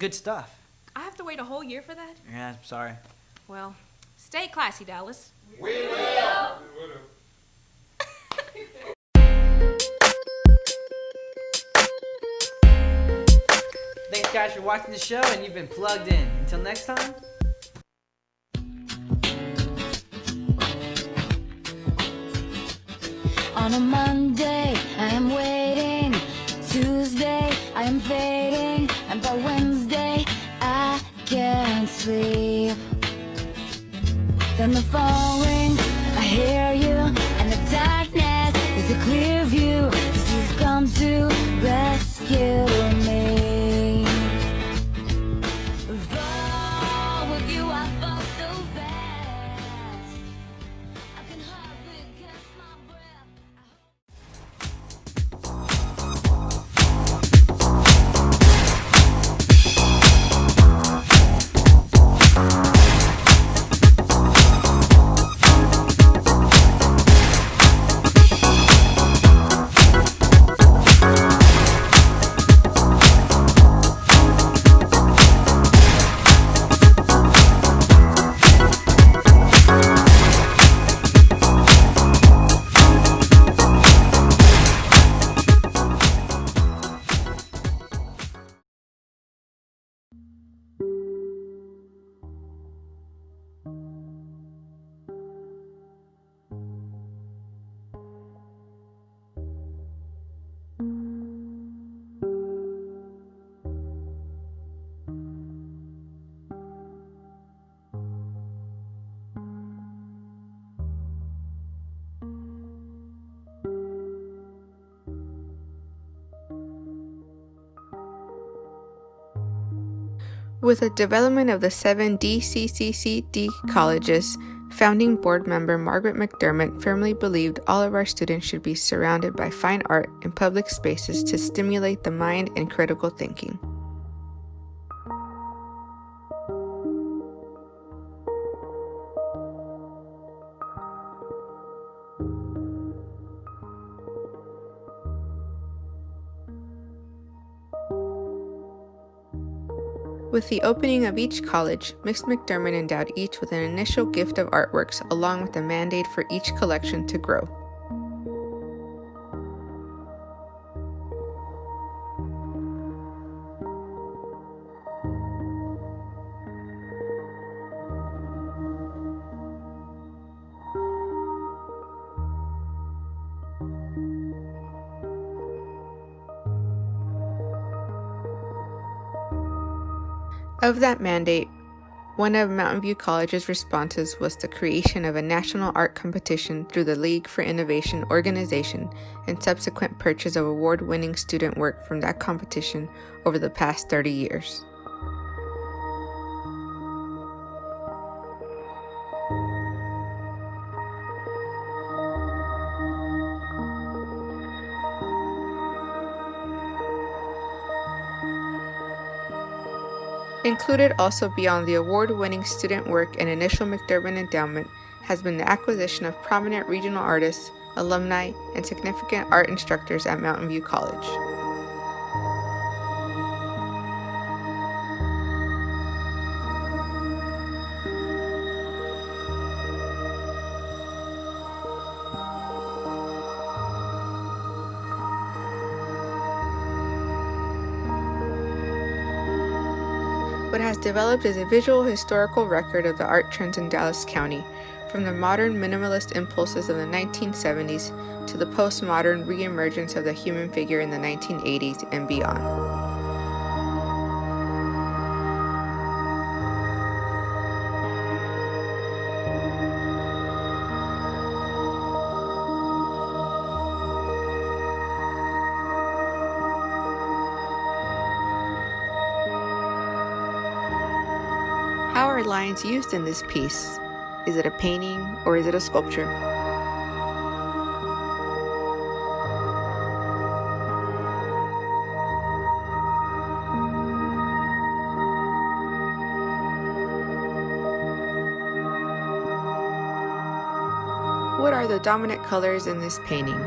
good stuff. I have to wait a whole year for that? Yeah, I'm sorry. Well, stay classy, Dallas. We will. Thanks guys for watching the show, and you've been plugged in. Until next time. On a Monday, I am waiting. Tuesday, I am fading. And by Wednesday, I can't sleep. Then the phone rings, I hear you. And the darkness is a clear view. 'Cause you've come to rescue me. Fall with you, I fall so fast. I can hardly catch my breath. With the development of the 7 DCCCD colleges, founding board member Margaret McDermott firmly believed all of our students should be surrounded by fine art in public spaces to stimulate the mind and critical thinking. With the opening of each college, Ms. McDermott endowed each with an initial gift of artworks along with a mandate for each collection to grow. Of that mandate, one of Mountain View College's responses was the creation of a national art competition through the League for Innovation organization and subsequent purchase of award-winning student work from that competition over the past 30 years. Included also beyond the award-winning student work and initial McDermott endowment has been the acquisition of prominent regional artists, alumni, and significant art instructors at Mountain View College. What has developed is a visual historical record of the art trends in Dallas County, from the modern minimalist impulses of the 1970s to the postmodern reemergence of the human figure in the 1980s and beyond. How are lines used in this piece? Is it a painting or is it a sculpture? What are the dominant colors in this painting?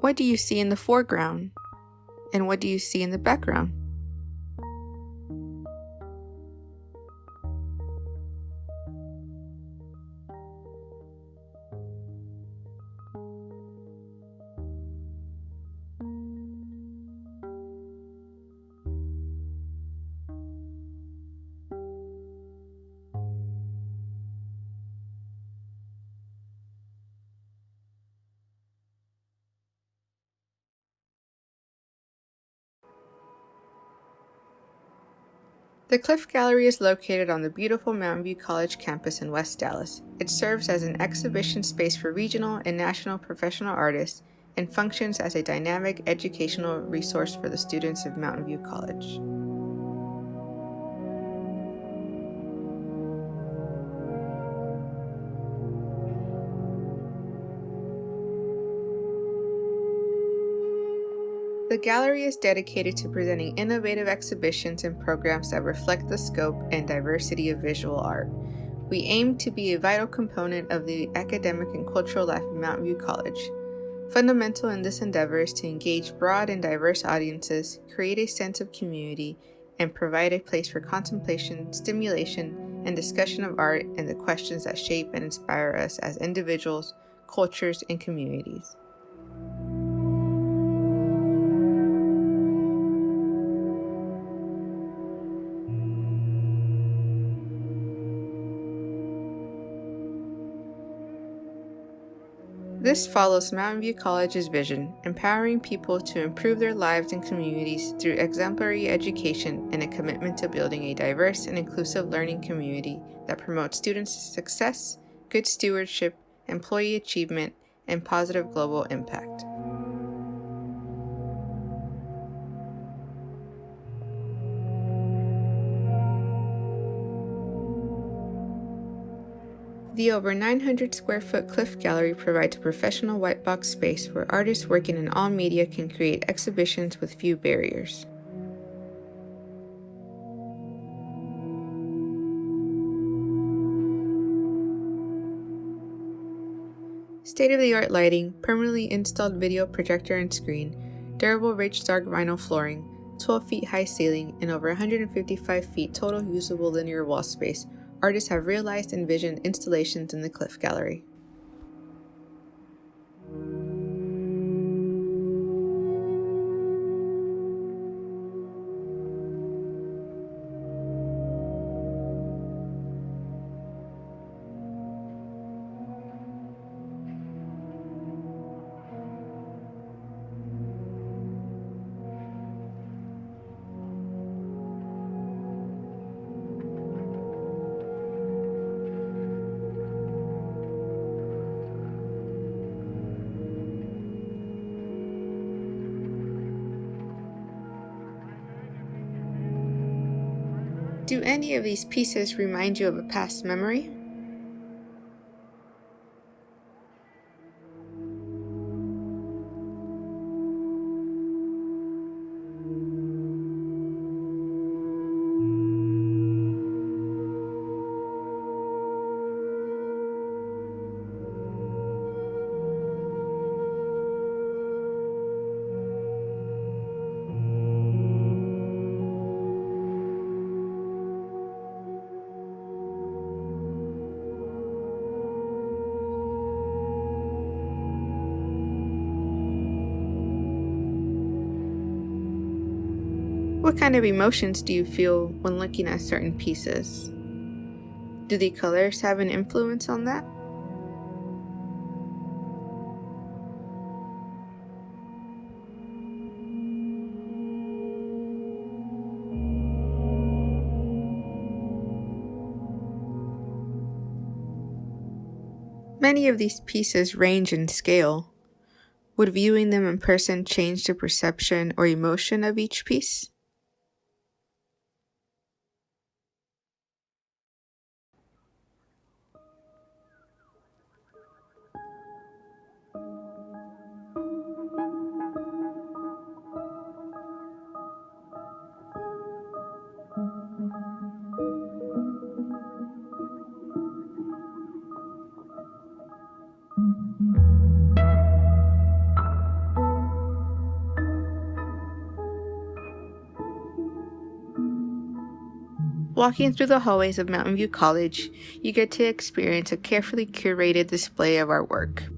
What do you see in the foreground? And what do you see in the background? The Cliff Gallery is located on the beautiful Mountain View College campus in West Dallas. It serves as an exhibition space for regional and national professional artists and functions as a dynamic educational resource for the students of Mountain View College. The gallery is dedicated to presenting innovative exhibitions and programs that reflect the scope and diversity of visual art. We aim to be a vital component of the academic and cultural life of Mountain View College. Fundamental in this endeavor is to engage broad and diverse audiences, create a sense of community, and provide a place for contemplation, stimulation, and discussion of art and the questions that shape and inspire us as individuals, cultures, and communities. This follows Mountain View College's vision, empowering people to improve their lives and communities through exemplary education and a commitment to building a diverse and inclusive learning community that promotes students' success, good stewardship, employee achievement, and positive global impact. The over 900 square foot Cliff Gallery provides a professional white box space where artists working in all media can create exhibitions with few barriers. State-of-the-art lighting, permanently installed video projector and screen, durable rich dark vinyl flooring, 12 feet high ceiling, and over 155 feet total usable linear wall space, artists have realized and envisioned installations in the Cliff Gallery. Do any of these pieces remind you of a past memory? What kind of emotions do you feel when looking at certain pieces? Do the colors have an influence on that? Many of these pieces range in scale. Would viewing them in person change the perception or emotion of each piece? Walking through the hallways of Mountain View College, you get to experience a carefully curated display of our work.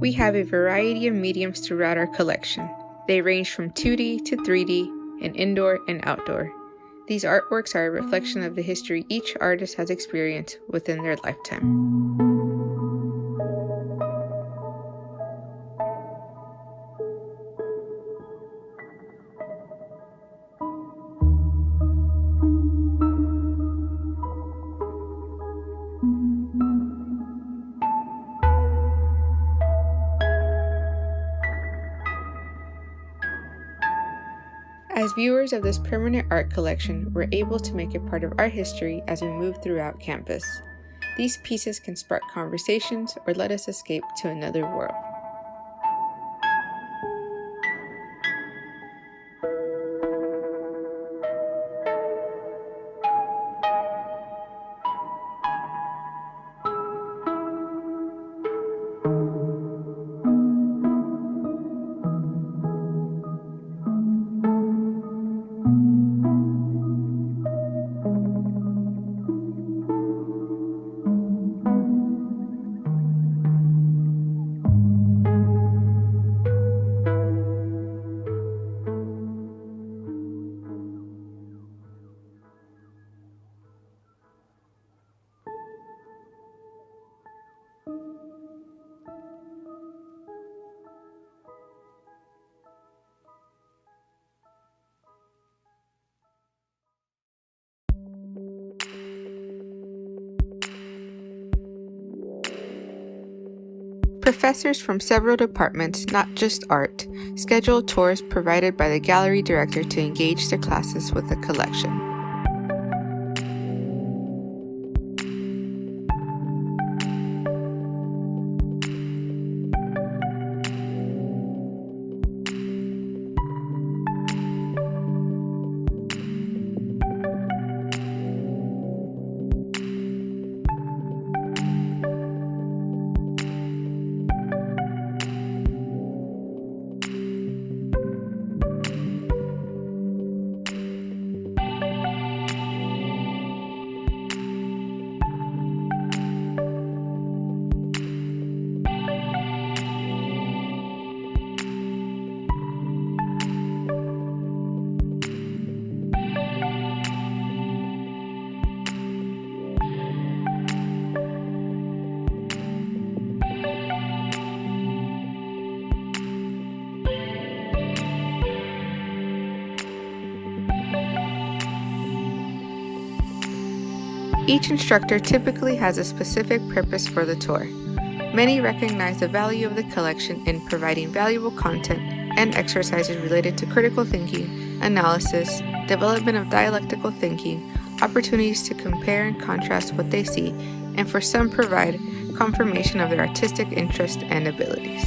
We have a variety of mediums throughout our collection. They range from 2D to 3D, and indoor and outdoor. These artworks are a reflection of the history each artist has experienced within their lifetime. As viewers of this permanent art collection, we're able to make it part of our history as we move throughout campus. These pieces can spark conversations or let us escape to another world. Professors from several departments, not just art, schedule tours provided by the gallery director to engage their classes with the collection. Each instructor typically has a specific purpose for the tour. Many recognize the value of the collection in providing valuable content and exercises related to critical thinking, analysis, development of dialectical thinking, opportunities to compare and contrast what they see, and for some provide confirmation of their artistic interest and abilities.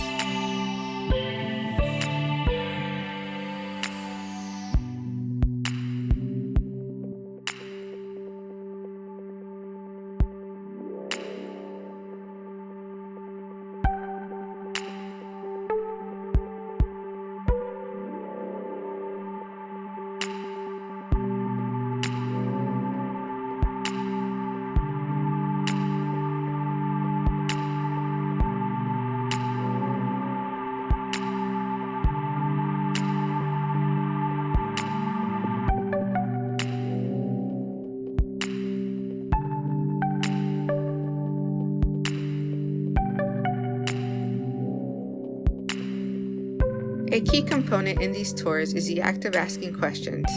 A key component in these tours is the act of asking questions.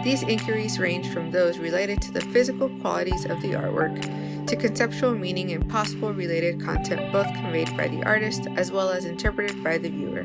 These inquiries range from those related to the physical qualities of the artwork to conceptual meaning and possible related content, both conveyed by the artist as well as interpreted by the viewer.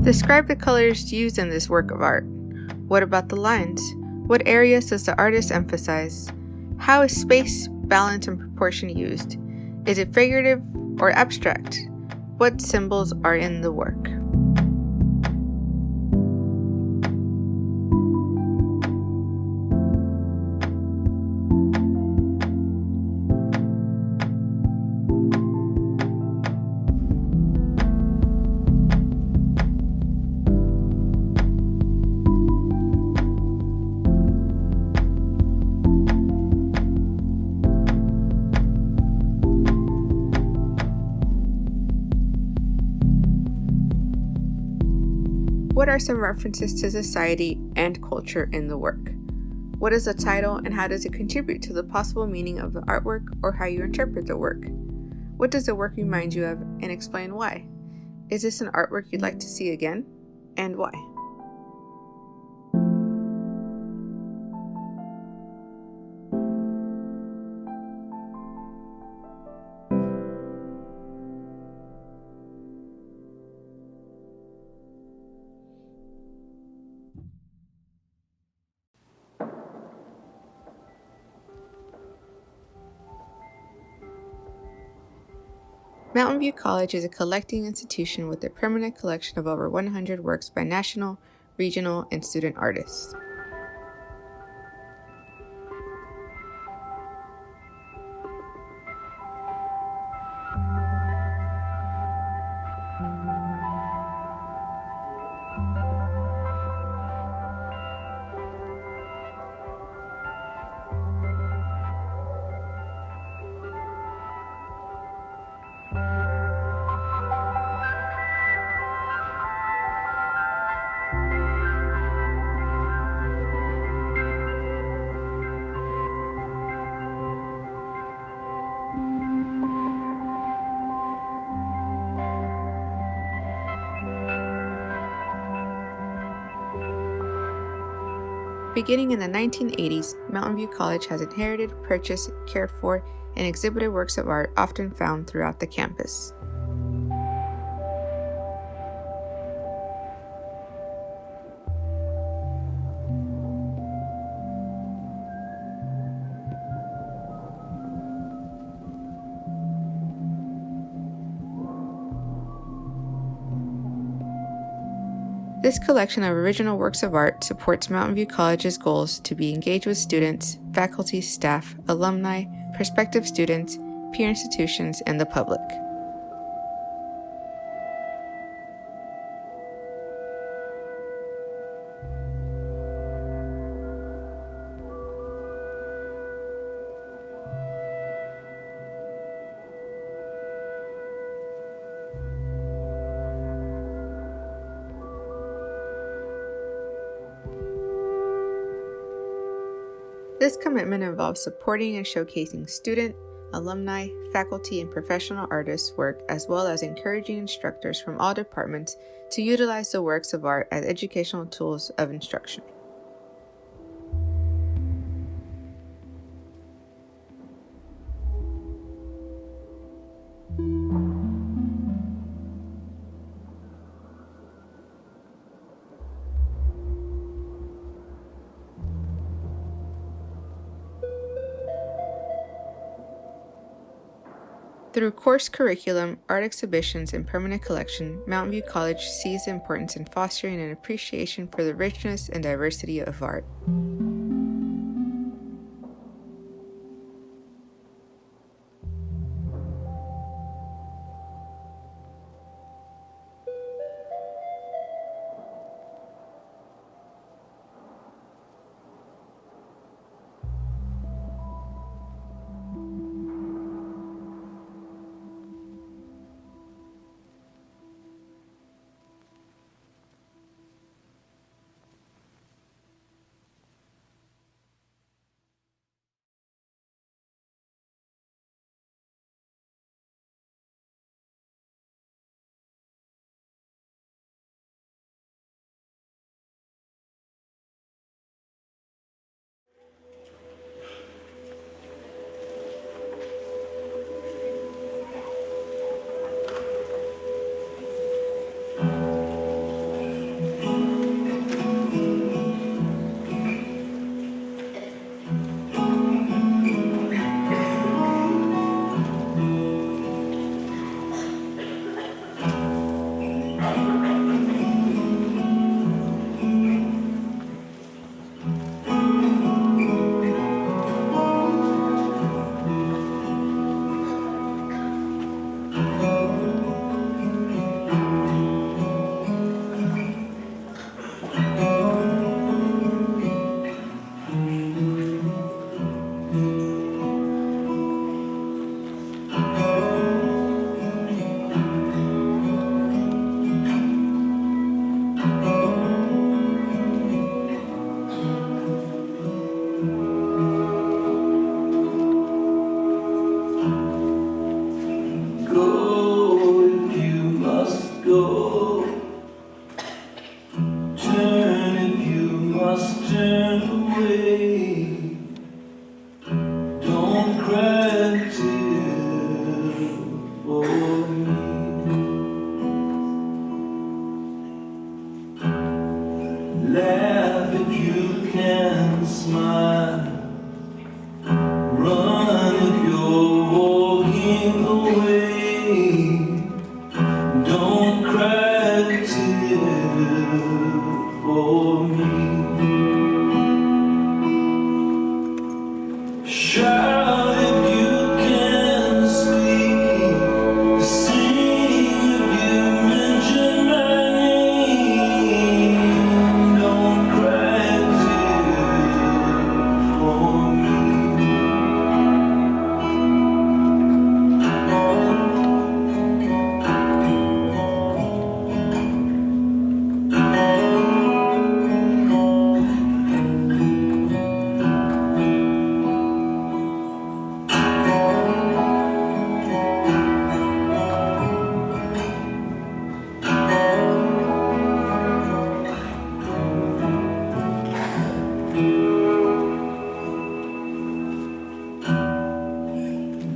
Describe the colors used in this work of art. What about the lines? What areas does the artist emphasize? How is space, balance, and proportion used? Is it figurative or abstract? What symbols are in the work? What are some references to society and culture in the work? What is the title and how does it contribute to the possible meaning of the artwork or how you interpret the work? What does the work remind you of and explain why? Is this an artwork you'd like to see again and why? Mountain View College is a collecting institution with a permanent collection of over 100 works by national, regional, and student artists. Beginning in the 1980s, Mountain View College has inherited, purchased, cared for, and exhibited works of art often found throughout the campus. This collection of original works of art supports Mountain View College's goals to be engaged with students, faculty, staff, alumni, prospective students, peer institutions, and the public. This commitment involves supporting and showcasing student, alumni, faculty, and professional artists' work, as well as encouraging instructors from all departments to utilize the works of art as educational tools of instruction. Through course curriculum, art exhibitions, and permanent collection, Mountain View College sees the importance in fostering an appreciation for the richness and diversity of art.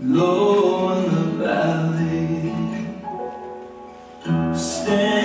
Low in the valley, stand